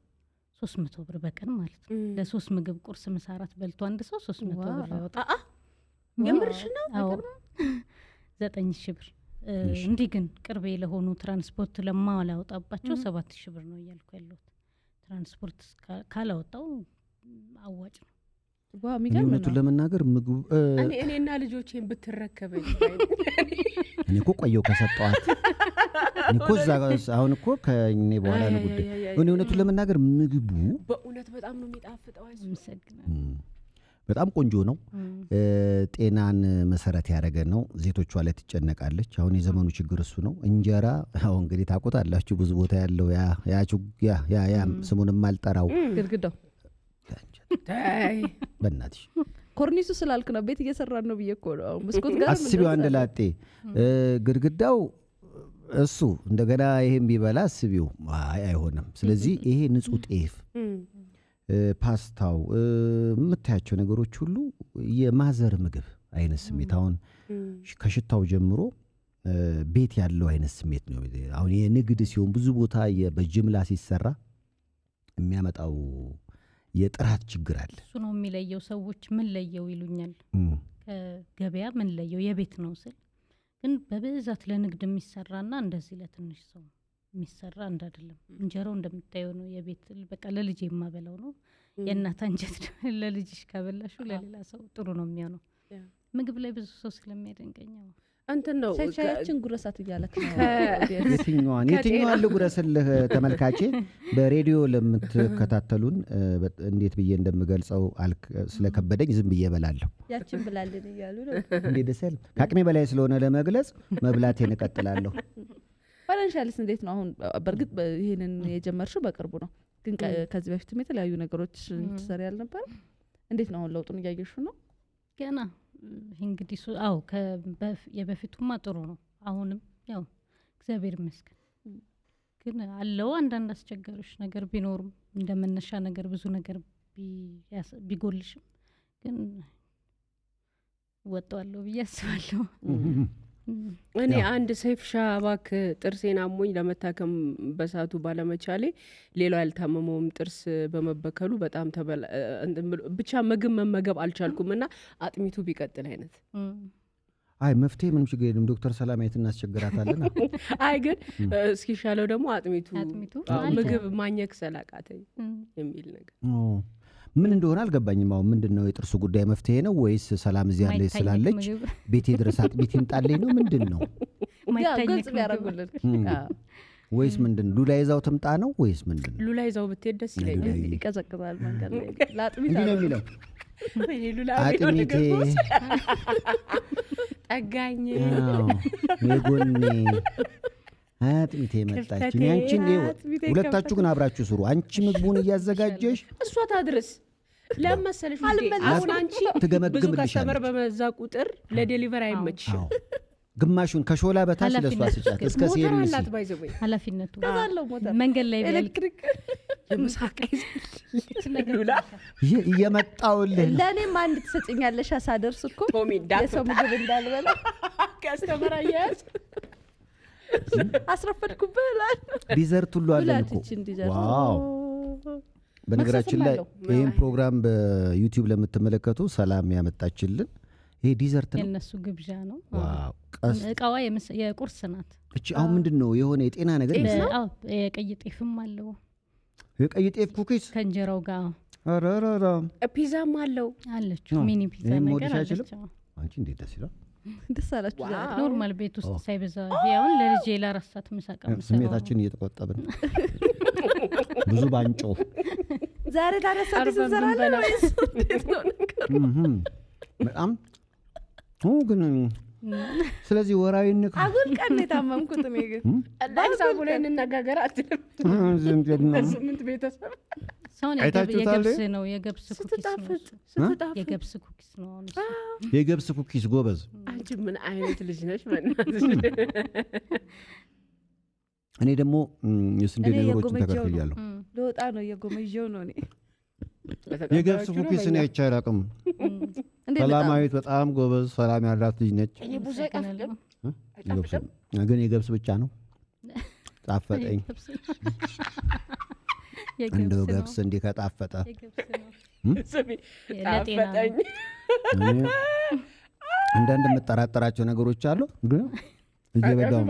300 ብር በቀን ማለት ነው ለሶስት ምግብ ቁርስ ምሳ ራት በልቶ አንድ ሰው 300 ብር ያወጣ የምርሽ ነው 9000 ብር እንዲህ ግን ቅርቤ ለሆኑ ትራንስፖርት ለማላወጣባቸው 7000 ብር ነው እያልኩ ያለው ትራንስፖርት ካላወጣው አዋጭ ነው ዋው የሚገርም ነው ለመናገር ምግብ እኔና ልጆቼን ብትረከበኝ እኔ እኮ ቆየው ከሰጠዋት እኔ እኮ አሁን እኮ ከኔ በኋላ ነው ጉዳይ እውነቱን ለመናገር ምግቡ በእውነት በጣም ነው የሚጣፍጠው አመሰግናለሁ በጣም ቆንጆ ነው ጤናን መሰረት ያደረገ ነው ዜቶቿ ላይ ትጨነቃለች አሁን የዘመኑ ችግር እሱ ነው እንጀራ አሁን እንግዲህ ታቆታላችሁ ብዙ ቦታ ያለው ያ ስሙንም አልጠራው ግድግዳው በእናትሽ ኮርኒሱ ስላልክ ነው ቤት እየሰራን ነው ብዬ እኮ ነው መስኮት ጋር አስቢው አንድ ላጤ ግድግዳው እሱ እንደገና ይሄን ቢበላ አስቢው አይሆንም ስለዚህ ይሄ ንጹህ ጤፍ ፓስታው የምታያቸው ነገሮች ሁሉ የማዘር ምግብ አይነት ስሜት አሁን ከሽታው ጀምሮ ቤት ያለው አይነት ስሜት ነው አሁን የንግድ ሲሆን ብዙ ቦታ በጅምላ ሲሰራ የሚያመጣው የጥራት ችግር አለ እሱ ነው የሚለየው ሰዎች ምን ለየው ይሉኛል ከገበያ ምን ለየው የቤት ነው ስል ግን በብዛት ለንግድ የሚሰራና እንደዚህ ለትንሽ ሰው የሚሰራ እንዳይደለም እንጀራው እንደምታየው ነው የቤት በቃ ለልጅ የማበላው ነው የእናት አንጀት ለልጅሽ ካበላሹ ለሌላ ሰው ጥሩ ነው የሚሆነው ምግብ ላይ ብዙ ሰው ስለሚያደንቀኛው እንትን ነው ቻቻችን ጉረሳት ይያለክ ነው የትኛዋን ልጉረስልህ ተመልካቼ በሬዲዮ ለምትከታተሉን እንዴት ብዬ እንደምገልጸው ስለከበደኝ ዝም ብዬ በላለሁ ያችን ብላልን ይያሉ ነው እንዴ ደሰል ከአቅሜ በላይ ስለሆነ ለመግለጽ መብላቴን እቀጥላለሁ ፋይናንሻልስ እንዴት ነው አሁን በርግጥ ይሄንን የጀመርሽው በቅርቡ ነው ግን ከዚህ በፊትም የተለያዩ ነገሮች ትሰሪያል ነበር እንዴት ነው አሁን ለውጡን ያያየሽው ነው ገና እንግዲህ የበፊቱማ ጥሩ ነው አሁንም ያው እግዚአብሔር ይመስገን ግን አለው አንዳንድ አስቸጋሪዎች ነገር ቢኖርም እንደመነሻ ነገር ብዙ ነገር ቢጎልሽም ግን ወጣዋለሁ ብያስባለሁ እኔ አንድ ሰይፍ ሻባክ ጥርሴን አሞኝ ለመታከም በሳቱ ባለመቻሌ ሌላው ያልታመመውም ጥርስ በመበከሉ በጣም ብቻ ምግብ መመገብ አልቻልኩምና አጥሚቱ ቢቀጥል አይነት አይ መፍትሄ ምንም ችግር የለም ዶክተር ሰላማዊት እናስቸግራታለን አይ ግን እስኪሻለው ደግሞ አጥሚቱ ምግብ ማኘክ ሰላቃተኝ የሚል ነገር ምን እንደሆነ አልገባኝም አሁን ምንድነው የጥርሱ ጉዳይ መፍትሄ ነው ወይስ ሰላም እዚህ ያለ ስላለች ቤቴ ድረስ አጥሚት ይምጣልኝ ነው ምንድነው ግልጽ ያረጉልን ወይስ ምንድነው ሉላ ይዛው ትምጣ ነው ወይስ ምንድነው ሉላ ይዛው ብትሄድ ደስ ይለኛል ይቀዘቅዛል መንገድ ላይ ለአጥሚት ነው የሚለው ወይ ሉላ አጥሚቴ ጠጋኝ የጎኔ አጥሚቴ መጣች አንቺን ሁለታችሁ ግን አብራችሁ ስሩ አንቺ ምግቡን እያዘጋጀሽ እሷ ታድርስ ለምሳሌሽ አሁን አንቺ ብዙ ከስተመር በመዛ ቁጥር ለዴሊቨሪ አይመች ግማሹን ከሾላ በታች ለሷ ስጫት እስከ ሴሪስ ኃላፊነቱ አለው ሞተር መንገድ ላይ ኤሌክትሪክ የምሳቀይ ሉላ እየመጣውልህ ለኔም አንድ ትሰጭኛለሽ አሳደርስ እኮ የሰው ምግብ እንዳልበላ ከስተመር አያያዝ አስረፈድኩብህ ዲዘርት ሁሉ አለን እኮ ዋው በነገራችን ላይ ይሄን ፕሮግራም በዩቲዩብ ለምትመለከቱ ሰላም ያመጣችልን ይሄ ዲዘርት ነው የነሱ ግብዣ ነው። ዋው ቀስ እቃዋ የቁርስ ናት። እቺ አሁን ምንድነው የሆነ የጤና ነገር ይመስላል። አዎ የቀይ ጤፍም አለው። የቀይ ጤፍ ኩኪስ ከእንጀራው ጋር አራራራ ፒዛም አለው አለች። ሚኒ ፒዛ ነገር አለች። አንቺ እንዴት ደስ ይላል። ደስ አላችሁ ዛሬ? ኖርማል ቤት ውስጥ ሳይበዛ ያውን ለልጄ ለ4 ምሳቃ ስሜታችን እየተቆጠብን ብዙ ባንጮ ዛሬ ታዲያ ሳዲስ እንሰራለን ወይስ እንዴት ነው ነገር? በጣም ግን ስለዚህ ወራዊ ንክ አጉል ቀን የታመምኩት እኔ ግን ዳይሳቡ ላይ እንነጋገር አትልም። ስምንት ቤተሰብ ሰውን የገብስ ነው የገብስ ኩኪስ ነው የገብስ ኩኪስ ነው አሁን የገብስ ኩኪስ ጎበዝ። አንቺ ምን አይነት ልጅ ነሽ በእናትሽ? እኔ ደግሞ የስንዴ ነገሮችን ተከፍያለሁ። ለወጣ ነው የጎመጀው ነው እኔ የገብስ ኩኪስ ነው አይቻላቅም። ሰላማዊት በጣም ጎበዝ ሰላም ያላት ልጅ ነች። እኔ ብዙ አይጣፍጥም ግን የገብስ ብቻ ነው ጣፈጠኝ። እንደው ገብስ እንዲህ ከጣፈጠ ጣፈጠኝ። አንዳንድ የምጠራጠራቸው ነገሮች አሉ ግን እየበላሁ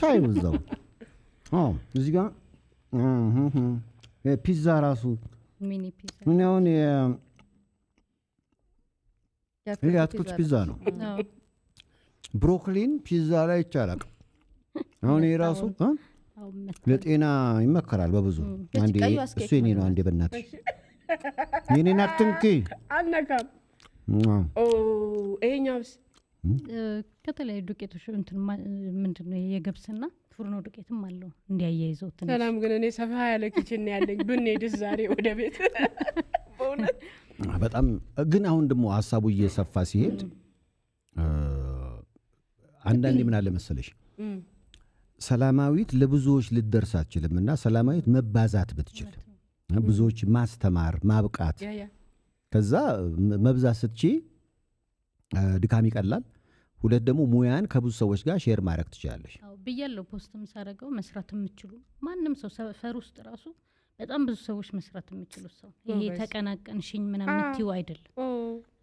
ቻይ ውዛው እዚህ ጋር ፒዛ ራሱ ሚኒ ፒዛ ምን ያውን የአትክልት ፒዛ ነው። ብሮኮሊን ፒዛ ላይ ይቻላል። አሁን የራሱ ለጤና ይመከራል በብዙ። አንዴ እሱ የኔ ነው አንዴ በእናትሽ የኔን አትንኪ አልነካም። ይሄኛውስ ከተለያዩ ዱቄቶች እንትን ምንድነው የገብስና ፉርኖ ዱቄትም አለው እንዲያያይዘው ትንሽ። ሰላም ግን እኔ ሰፋ ያለ ኪችን ያለኝ ብንሄድስ ዛሬ ወደ ቤት በእውነት በጣም ግን አሁን ደግሞ ሀሳቡ እየሰፋ ሲሄድ አንዳንዴ ምን አለ መሰለሽ ሰላማዊት ለብዙዎች ልደርስ አትችልምና ሰላማዊት መባዛት ብትችል ብዙዎች ማስተማር ማብቃት ከዛ መብዛት ስትችይ ድካም ይቀላል። ሁለት ደግሞ ሙያን ከብዙ ሰዎች ጋር ሼር ማድረግ ትችላለሽ። አዎ በየለው ፖስትም ሳረጋው መስራት የምትችሉ ማንም ሰው ሰፈር ውስጥ ራሱ በጣም ብዙ ሰዎች መስራት የሚችሉ ሰው ይሄ ተቀናቀንሽኝ ምናምን ትዩ አይደለም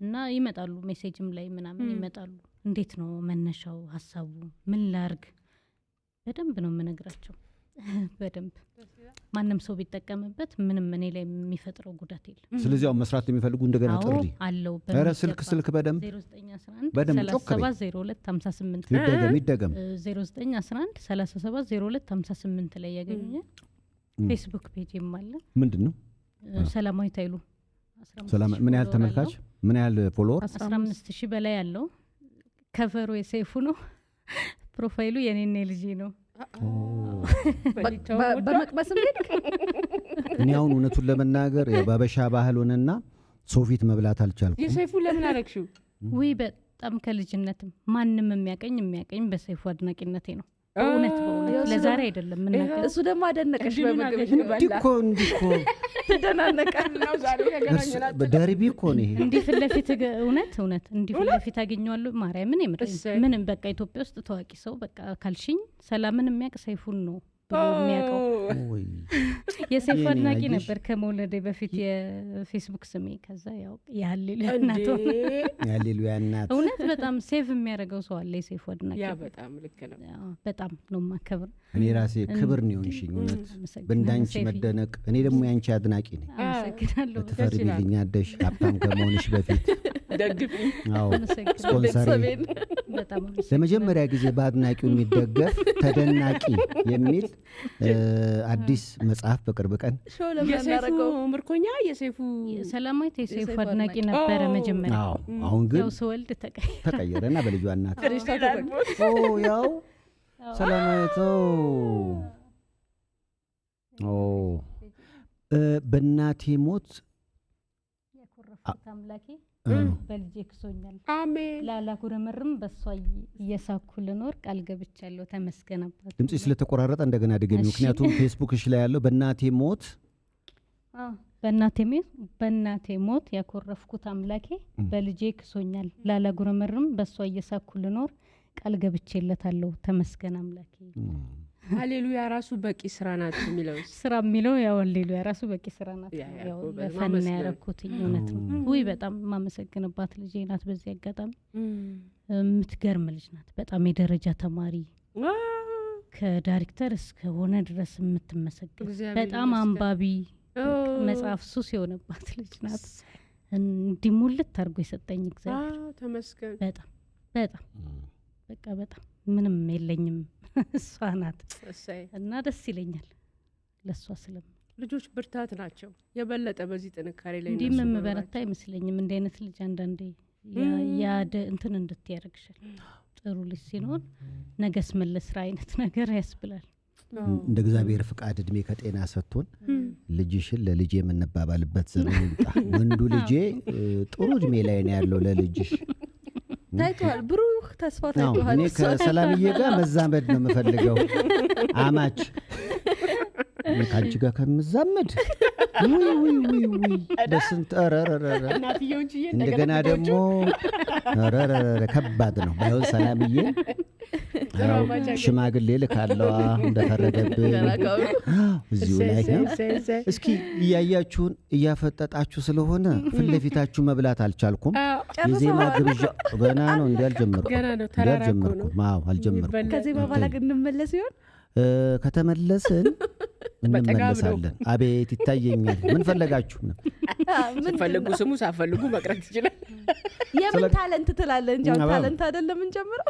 እና ይመጣሉ ሜሴጅም ላይ ምናምን ይመጣሉ። እንዴት ነው መነሻው ሐሳቡ ምን ላርግ በደንብ ነው የምነግራቸው። በደንብ ማንም ሰው ቢጠቀምበት ምንም እኔ ላይ የሚፈጥረው ጉዳት የለም። ስለዚህ አሁን መስራት የሚፈልጉ እንደገና ጥሪ አለው ስልክ በደንብ 0911 ይደገም 0911 370258 ላይ ያገኙኛል። ፌስቡክ ፔጅም አለ። ምንድነው ሰላማዊት ኃይሉ ሰላም ምን ያህል ተመልካች ምን ያህል ፎሎወር 15000 በላይ ያለው ከቨሩ የሰይፉ ነው። ፕሮፋይሉ የኔና ልጄ ነው። በመቅበስም ሄድክ? እኔ አሁን እውነቱን ለመናገር የባበሻ ባህል ሆነና ሶፊት መብላት አልቻልኩም። የሰይፉ ለምን አረግሽው? ወይ በጣም ከልጅነትም ማንም የሚያቀኝ በሰይፉ አድናቂነቴ ነው። እውነት ለዛሬ አይደለም ምን ነገር እሱ ደግሞ አደነቀሽ በመግብ እንዲኮ ተደናነቀናው ዛሬ ተገናኘናል። በደርቢ እኮ ነው ይሄ እንዲህ ፍለፊት እውነት እንዲህ ፍለፊት አገኘዋለሁ። ማርያምን ምንም በቃ ኢትዮጵያ ውስጥ ታዋቂ ሰው በቃ ካልሽኝ ሰላምን የሚያውቅ ሰይፉን ነው የሚያውቀው። የሰይፉ አድናቂ ነበር ከመውለዴ በፊት የፌስቡክ ስሜ። ከዛ ያው የሃሌሉያ እናት ሆነ። የሃሌሉያ እናት እውነት በጣም ሴቭ የሚያደርገው ሰው አለ የሰይፉ አድናቂ። ያ በጣም ልክ ነው። በጣም ነው ማከብር። እኔ ራሴ ክብር ነው የሆንሽኝ እውነት በእንዳንቺ መደነቅ። እኔ ደግሞ ያንቺ አድናቂ ነኝ። አመሰግናለሁ። ትፈርሚልኛለሽ ሀብታም ከመሆንሽ በፊት ደግፊ። አዎ ስፖንሰር በጣም ለመጀመሪያ ጊዜ በአድናቂው የሚደገፍ ተደናቂ የሚል አዲስ መጽሐፍ በቅርብ ቀን የሰይፉ ምርኮኛ የሰይፉ ሰላማዊት የሰይፉ አድናቂ ነበረ መጀመሪያ። አሁን ግን ያው ሰወልድ ተቀየረና በልጇ እናት ያው ሰላማዊት በእናቴ ሞት ያኮረፍኩት አምላኬ በልጄ ክሶኛል። አሜን ላላኩረመርም በሷ እየሳኩ ልኖር ቃል ገብቻለሁ። ተመስገን አባት። ድምጽ ስለተቆራረጠ እንደገና ድገሚ። ምክንያቱም ፌስቡክሽ ላይ ያለው በእናቴ ሞት በእናቴ ሞት ያኮረፍኩት አምላኬ በልጄ ክሶኛል። ላላኩረመርም በሷ እየሳኩ ልኖር ቃል ገብቼለታለሁ። ተመስገን አምላኬ። ሃሌሉያ ራሱ በቂ ስራ ናት የሚለው ስራ የሚለው ያው ሃሌሉያ ራሱ በቂ ስራ ናት ያው ለፈን ያረኩት እውነት ነው ወይ በጣም ማመሰግንባት ልጄ ናት በዚህ አጋጣሚ የምትገርም ልጅ ናት በጣም የደረጃ ተማሪ ከዳይሬክተር እስከ ሆነ ድረስ የምትመሰገን በጣም አንባቢ መጽሐፍ ሱስ የሆነባት ልጅ ናት እንዲሙልት አድርጎ የሰጠኝ እግዚአብሔር ተመስገን በጣም በቃ በጣም ምንም የለኝም እሷ ናት እና ደስ ይለኛል ለሷ ስለም ልጆች ብርታት ናቸው የበለጠ በዚህ ጥንካሬ ላይ እንዲህ መመበረታ አይመስለኝም እንደ አይነት ልጅ አንዳንዴ ያደ እንትን እንድትያረግሻል ጥሩ ልጅ ሲኖር ነገስ መለስራ አይነት ነገር ያስብላል እንደ እግዚአብሔር ፍቃድ እድሜ ከጤና ሰጥቶን ልጅሽን ለልጄ የምንባባልበት ዘመን ይምጣ ወንዱ ልጄ ጥሩ እድሜ ላይ ነው ያለው ለልጅሽ ታይቷል ብሩህ ተስፋ ታይቷል እኔ ከሰላምዬ ጋር መዛመድ ነው የምፈልገው አማች ካንቺ ጋር ከምዛመድ ወይ በስንት አራራራ እናትየው እንጂ እንደገና ደግሞ አራራራ ከባድ ነው ባይሆን ሰላምዬ ሽማግሌ ልካለዋ እንደፈረደብኝ እዚሁ ላይ እስኪ እያያችሁን እያፈጠጣችሁ ስለሆነ ፍለፊታችሁ መብላት አልቻልኩም የዜማ ግብዣ ገና ነው እንዳልጀመርኩም አልጀመርኩም ከዚህ በኋላ ግን እንመለስ ይሆን ከተመለስን እንመለሳለን አቤት ይታየኛል ምን ፈለጋችሁ ነው ምን ፈልጉ ስሙ ሳፈልጉ መቅረት ይችላል የምን ታለንት ትላለህ እንጂ ታለንት አይደለም እንጀምረው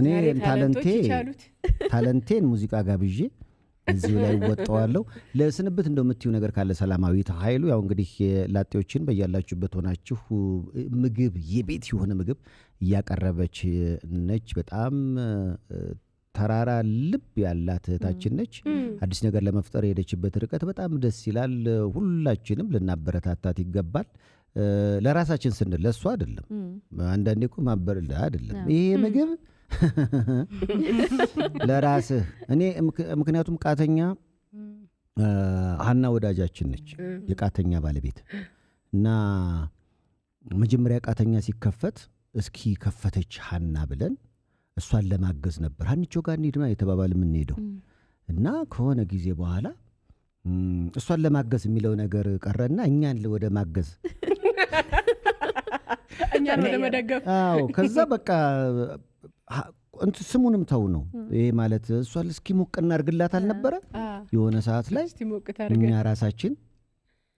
እኔ ታለንቴን ሙዚቃ ጋብዤ እዚሁ ላይ ወጣዋለሁ ለስንብት እንደምትዩ ነገር ካለ ሰላማዊት ኃይሉ ያው እንግዲህ ላጤዎችን በያላችሁበት ሆናችሁ ምግብ የቤት የሆነ ምግብ እያቀረበች ነች በጣም ተራራ ልብ ያላት እህታችን ነች አዲስ ነገር ለመፍጠር የሄደችበት ርቀት በጣም ደስ ይላል ሁላችንም ልናበረታታት ይገባል ለራሳችን ስንል ለሷ አይደለም አንዳንዴ እኮ ማበረል አይደለም ይሄ ምግብ ለራስህ እኔ ምክንያቱም ቃተኛ ሀና ወዳጃችን ነች የቃተኛ ባለቤት እና መጀመሪያ ቃተኛ ሲከፈት እስኪ ከፈተች ሀና ብለን እሷን ለማገዝ ነበር ሀኒቾ ጋር እንሂድና የተባባል ምን ሄደው እና ከሆነ ጊዜ በኋላ እሷን ለማገዝ የሚለው ነገር ቀረና እኛን ወደ ማገዝ እኛን ወደ መደገፍ ከዛ በቃ እንት ስሙንም ተው ነው ይሄ ማለት እሷን እስኪ ሞቅና አርግላት አልነበረ የሆነ ሰዓት ላይ እኛ ራሳችን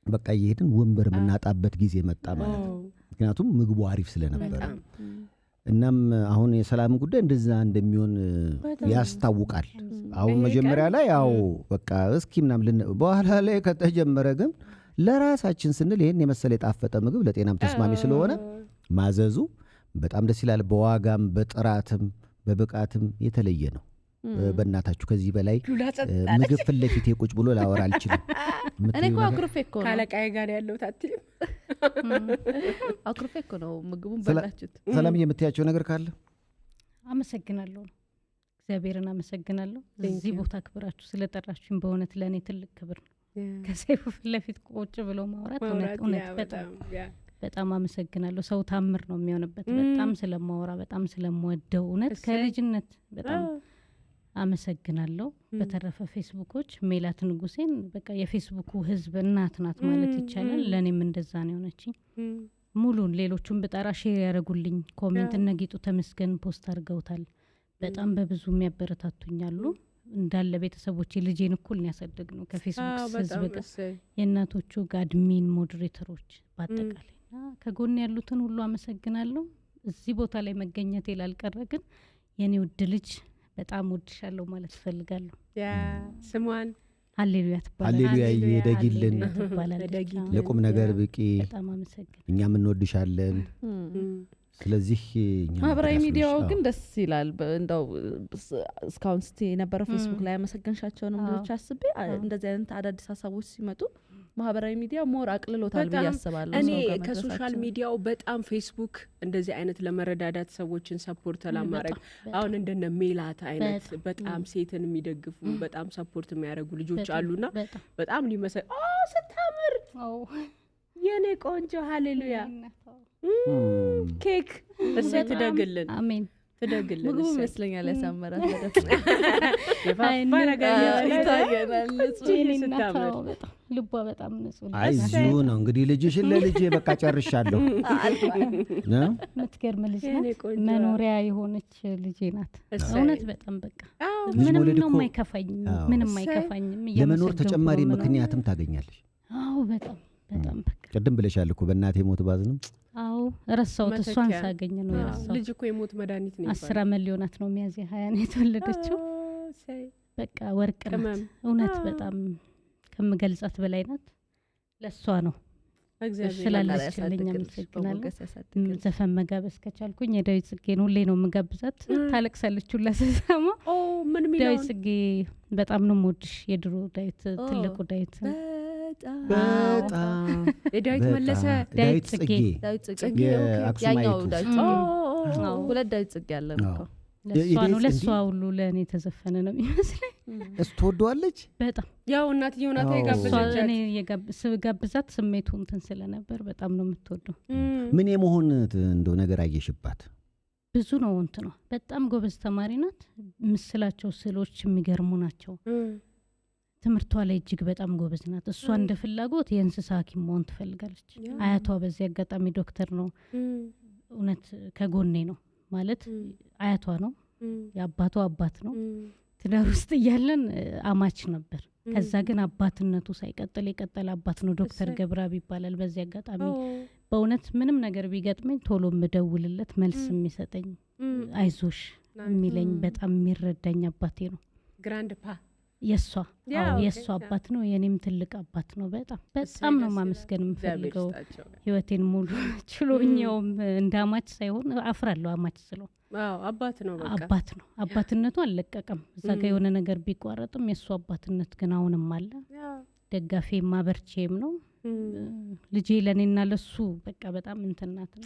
በቃ ይሄድን ወንበር ምናጣበት ጊዜ መጣ ማለት ነው ምክንያቱም ምግቡ አሪፍ ስለነበረ እናም አሁን የሰላም ጉዳይ እንደዛ እንደሚሆን ያስታውቃል አሁን መጀመሪያ ላይ ያው በቃ እስኪ ምናምን በኋላ ላይ ከተጀመረ ግን ለራሳችን ስንል ይሄን የመሰለ የጣፈጠ ምግብ ለጤናም ተስማሚ ስለሆነ ማዘዙ በጣም ደስ ይላል በዋጋም በጥራትም በብቃትም የተለየ ነው በእናታችሁ ከዚህ በላይ ምግብ ፍለፊት ቁጭ ብሎ ላወራ አልችልም እኔ እኮ አኩርፌ እኮ ነው ካለቃዬ ጋር ያለው ታቲ አኩርፌ እኮ ነው ምግቡን በላችሁት ሰላም የምትያቸው ነገር ካለ አመሰግናለሁ እግዚአብሔርን አመሰግናለሁ እዚህ ቦታ ክብራችሁ ስለጠራችሁኝ በእውነት ለኔ ትልቅ ክብር ነው ከሰይፉ ፍለፊት ቁጭ ብሎ ማውራት እውነት በጣም አመሰግናለሁ ሰው ታምር ነው የሚሆንበት በጣም ስለማወራ በጣም ስለምወደው እውነት ከልጅነት በጣም አመሰግናለሁ በተረፈ ፌስቡኮች ሜላት ንጉሴን በቃ የፌስቡኩ ህዝብ እናት ናት ማለት ይቻላል ለኔም እንደዛ ነው ሆነችኝ ሙሉን ሌሎቹን በጣራ ሼር ያረጉልኝ ኮሜንት ነጊጡ ተመስገን ፖስት አድርገውታል በጣም በብዙ የሚያበረታቱኛሉ እንዳለ ቤተሰቦቼ ልጄን እኩል ነው ያሳደግነው ከፌስቡክ ህዝብ ጋር የእናቶቹ ጋድሚን ሞዴሬተሮች በአጠቃላይ ከጎን ያሉትን ሁሉ አመሰግናለሁ እዚህ ቦታ ላይ መገኘት ይላልቀረ ግን የኔ ውድ ልጅ በጣም ወድሻለሁ ማለት ፈልጋለሁ ስሟን ሃሌሉያ ትባላለች ሃሌሉያ ይደግልን ለቁም ነገር ብቂ በጣም አመሰግናለሁ እኛም እንወድሻለን ስለዚህ ማህበራዊ ሚዲያው ግን ደስ ይላል እንደው እስካሁን ስቲ የነበረው ፌስቡክ ላይ ያመሰግንሻቸውን ምንጮች አስቤ እንደዚህ አይነት አዳዲስ ሀሳቦች ሲመጡ ማህበራዊ ሚዲያ ሞር አቅልሎታል ብያስባለሁ እኔ ከሶሻል ሚዲያው በጣም ፌስቡክ እንደዚህ አይነት ለመረዳዳት ሰዎችን ሰፖርት ለማድረግ አሁን እንደነ ሜላት አይነት በጣም ሴትን የሚደግፉ በጣም ሰፖርት የሚያደርጉ ልጆች አሉና በጣም ሊመሰል ስታምር የኔ ቆንጆ ሃሌሉያ ኬክ እሰይ ትደግልን አሜን እደግልን ምግቡ ይመስለኛል ያሳመራት የፋፋ ነገር ይታየናል። ስታምር በጣም ልቧ በጣም ንጹህ ነው። አይዚሁ ነው እንግዲህ ልጅሽን ለልጄ በቃ ጨርሻለሁ ነው። የምትገርም ልጅ የኔ ናት። ቆንጆ። መኖሪያ የሆነች ልጄ ናት። እሰይ። እውነት በጣም በቃ ልጅ ምንም መውለድ ነው እኮ- የማይከፋኝም፣ አዎ። ምንም እሰይ። አይከፋኝም። ለመኖር እያመሰገንኩ ተጨማሪ ነው የምኖረው። ምክንያትም ታገኛለሽ። አዎ በጣም በጣም በቃ ቅድም ብለሻል እኮ በእናቴ ሞት ባዝንም አዎ ረሳሁት። እሷን መተኪያ። ሳገኝ ነው የረሳሁት። ልጅ እኮ የሞት መድኃኒት ነው 10 ዓመት ሊሆናት ነው ሚያዝያ 20 ነው የተወለደችው። በቃ ወርቅ ናት ቅመም። እውነት አዎ። በጣም ከምገልጻት በላይ ናት። ለሷ ነው እግዚአብሔር ስላለችልኝ አመሰግናለሁ። ዘፈን መጋበዝ ከቻልኩኝ የዳዊት ጽጌን ሁሌ ነው የምጋብዛት። ታለቅሳለች ሁላ ስሰማ። ምን ዳዊት ሚለው ጽጌ በጣም ነው የምወድሽ። የድሮ ዳዊት ትልቁ ዳዊት በጣም የዳዊት መለሰ ዳዊት ጽጌ ዳዊት ጽጌ ጽጌ የአክሱማይቱ ያኛው ዳዊት ጽጌ ሁለት ዳዊት ጽጌ አለን እኮ ለሷ ነው ለሷ ሁሉ ለእኔ የተዘፈነ ነው የሚመስለኝ። እሱ ትወደዋለች በጣም ያው እናትየው ናት አዎ። እሷ የጋበዘቻት እኔ ስጋብዛት ስሜቱ እንትን ስለነበር በጣም ነው የምትወደው። ምን የመሆን እንደው ነገር አየሽባት? ብዙ ነው እንትኗ በጣም ጎበዝ ተማሪ ናት። ምስላቸው ስዕሎች የሚገርሙ ናቸው። ትምህርቷ ላይ እጅግ በጣም ጎበዝ ናት። እሷ እንደ ፍላጎት የእንስሳ ሐኪም መሆን ትፈልጋለች። አያቷ በዚህ አጋጣሚ ዶክተር ነው። እውነት ከጎኔ ነው ማለት አያቷ ነው፣ የአባቷ አባት ነው። ትዳር ውስጥ እያለን አማች ነበር። ከዛ ግን አባትነቱ ሳይቀጥል የቀጠለ አባት ነው። ዶክተር ገብረአብ ይባላል። በዚህ አጋጣሚ በእውነት ምንም ነገር ቢገጥመኝ ቶሎ የምደውልለት መልስ የሚሰጠኝ አይዞሽ የሚለኝ በጣም የሚረዳኝ አባቴ ነው። ግራንድ ፓ የሷ ያው የሷ አባት ነው። የኔም ትልቅ አባት ነው። በጣም ነው ማመስገን የምፈልገው። ህይወቴን ሙሉ ችሎኛውም እንዳማች ሳይሆን አፍራለሁ አማች ስለው አባት ነው። በቃ አባት ነው። አባትነቱ አልለቀቀም። እዛ ጋር የሆነ ነገር ቢቋረጥም የሱ አባትነት ግን አሁንም አለ። ደጋፊ ማበርቼም ነው። ልጄ ለኔና ለሱ በቃ በጣም እንትናትና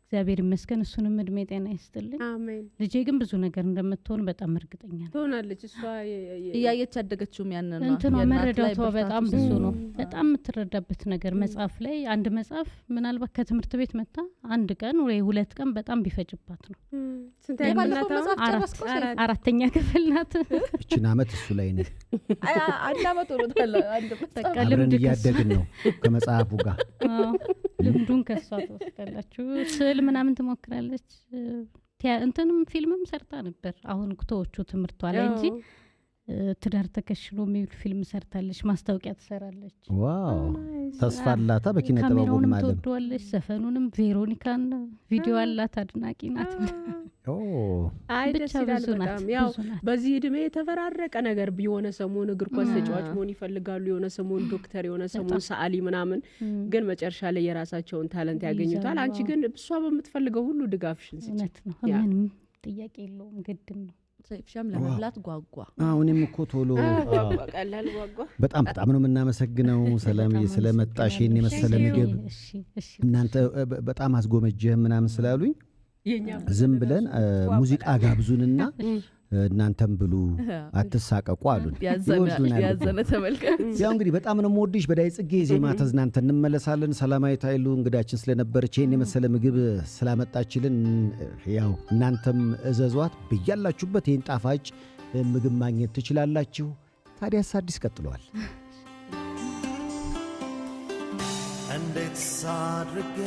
እግዚአብሔር ይመስገን። እሱንም እድሜ ጤና ይስጥልኝ። አሜን። ልጄ ግን ብዙ ነገር እንደምትሆን በጣም እርግጠኛ ነኝ። ትሆናለች። እሷ እያየች ያደገችውም ያንን ነው። እንትኗ መረዳቷ በጣም ብዙ ነው። ብዙ። በጣም የምትረዳበት ነገር መጽሐፍ ላይ አንድ መጽሐፍ ምናልባት ከትምህርት ቤት መጣ አንድ ቀን ወይ 2 ቀን በጣም ቢፈጅባት ነው። ስንተኛ ባለፈው ናት? መጽሐፍ ጨረስኩ። 4ኛ ክፍል ናት። እችን አመት እሱ ላይ ነው አንድ አመት ሆኖታል። አንድ በቃ አብረን ልምድ እያደግን ነው ከመጽሐፉ ጋር። ልምዱን ከሷ ትወስዳላችሁ። ስዕል ምናምን ትሞክራለች። እንትንም ፊልምም ሰርታ ነበር። አሁን ኩቶዎቹ ትምህርቷ ላይ እንጂ ትዳር ተከሽኖ የሚል ፊልም ሰርታለች። ማስታወቂያ ትሰራለች። ዋው ተስፋ አላታ በኪነ ጥበቡ ካሜራውንም ማለት ትወደዋለች። ዘፈኑንም ቬሮኒካን ቪዲዮ አላት። አድናቂ ናት። አይ ብቻ ደስ ይላል ብዙ ናት፣ በጣም። ያው ብዙ ናት። በዚህ እድሜ የተፈራረቀ ነገር የሆነ ሰሞን እግር ኳስ ተጫዋች መሆን ይፈልጋሉ፣ የሆነ ሰሞን ዶክተር፣ የሆነ ሰሞን ሰዓሊ ምናምን፣ ግን መጨረሻ ላይ የራሳቸውን ታለንት ያገኙታል። አንቺ ግን እሷ በምትፈልገው ሁሉ ድጋፍሽን ስጪ። እውነት ነው። ያ። ምንም ጥያቄ የለውም። ግድም ነው። ሻም ለመብላት ጓጓ። እኔም እኮ ቶሎ ቀላል ጓጓ። በጣም ነው የምናመሰግነው ሰላምዬ ስለመጣሽ። ይህን የመሰለ ምግብ እሺ እሺ እናንተ በጣም አስጎመጀህ ምናምን ስላሉኝ የኛ ዝም ብለን ሙዚቃ ጋብዙንና እናንተም ብሉ አትሳቀቁ አሉን። ይወዱናል እኮ። ያዘነ ተመልካች ያው እንግዲህ በጣም ነው የምወድሽ። በዳዊት ጽጌ ዜማ ተዝናንተን እንመለሳለን። ሰላማዊት ኃይሉ እንግዳችን ስለነበረች ይህን የመሰለ ምግብ ስላመጣችልን ያው እናንተም እዘዟት። ብያላችሁበት ይህን ጣፋጭ ምግብ ማግኘት ትችላላችሁ። ታዲያስ አዲስ ቀጥለዋል። እንዴት ሳድርጌ